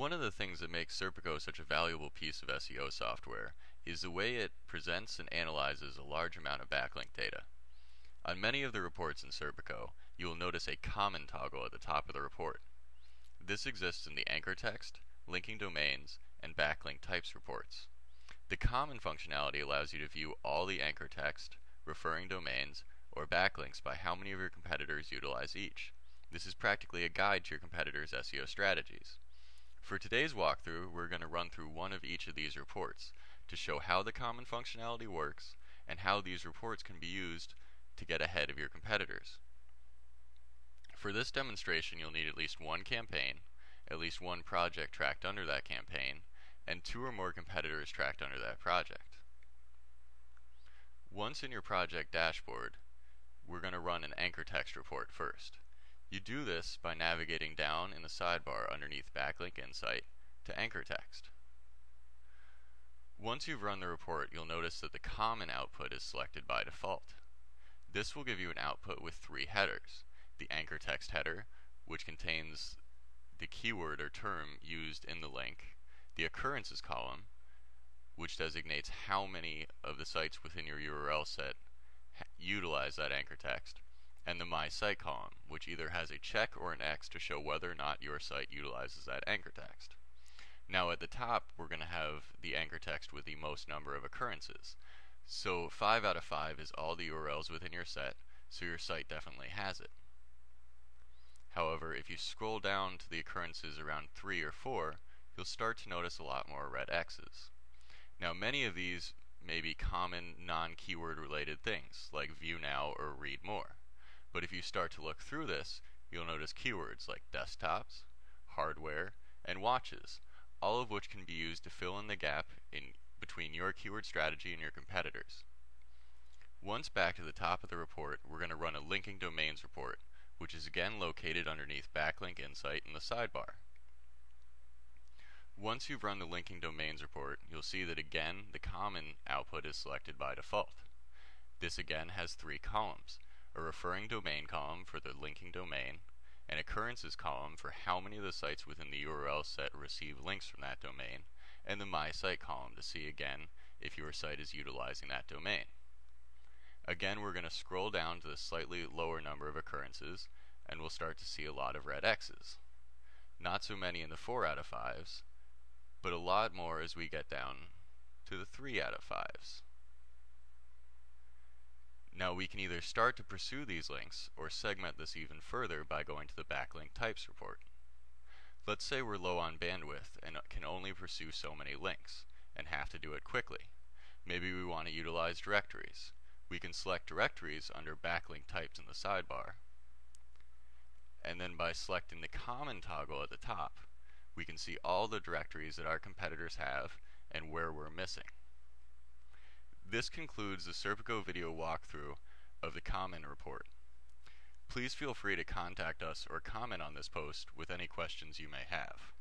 One of the things that makes Serpico such a valuable piece of SEO software is the way it presents and analyzes a large amount of backlink data. On many of the reports in Serpico, you will notice a common toggle at the top of the report. This exists in the anchor text, linking domains, and backlink types reports. The common functionality allows you to view all the anchor text, referring domains, or backlinks by how many of your competitors utilize each. This is practically a guide to your competitors' SEO strategies. For today's walkthrough, we're going to run through one of each of these reports to show how the common functionality works and how these reports can be used to get ahead of your competitors. For this demonstration, you'll need at least one campaign, at least one project tracked under that campaign, and 2 or more competitors tracked under that project. Once in your project dashboard, we're going to run an anchor text report first. You do this by navigating down in the sidebar underneath Backlink Insight to Anchor Text. Once you've run the report, you'll notice that the common output is selected by default. This will give you an output with 3 headers. The anchor text header, which contains the keyword or term used in the link, the occurrences column, which designates how many of the sites within your URL set utilize that anchor text, and the My Site column, which either has a check or an X to show whether or not your site utilizes that anchor text. Now at the top, we're going to have the anchor text with the most number of occurrences. So 5 out of 5 is all the URLs within your set, so your site definitely has it. However, if you scroll down to the occurrences around 3 or 4, you'll start to notice a lot more red X's. Now many of these may be common non-keyword related things, like view now or read more. But if you start to look through this, you'll notice keywords like desktops, hardware, and watches, all of which can be used to fill in the gap between your keyword strategy and your competitors. Once back to the top of the report, we're going to run a linking domains report, which is again located underneath Backlink Insight in the sidebar. Once you've run the linking domains report, you'll see that again the common output is selected by default. This again has 3 columns. A referring domain column for the linking domain, an occurrences column for how many of the sites within the URL set receive links from that domain, and the My Site column to see again if your site is utilizing that domain. Again, we're going to scroll down to the slightly lower number of occurrences, and we'll start to see a lot of red X's. Not so many in the 4 out of 5s, but a lot more as we get down to the 3 out of 5s. Now we can either start to pursue these links or segment this even further by going to the backlink types report. Let's say we're low on bandwidth and can only pursue so many links and have to do it quickly. Maybe we want to utilize directories. We can select directories under backlink types in the sidebar, and then by selecting the common toggle at the top, we can see all the directories that our competitors have and where we're missing. This concludes the Serpico video walkthrough of the common report. Please feel free to contact us or comment on this post with any questions you may have.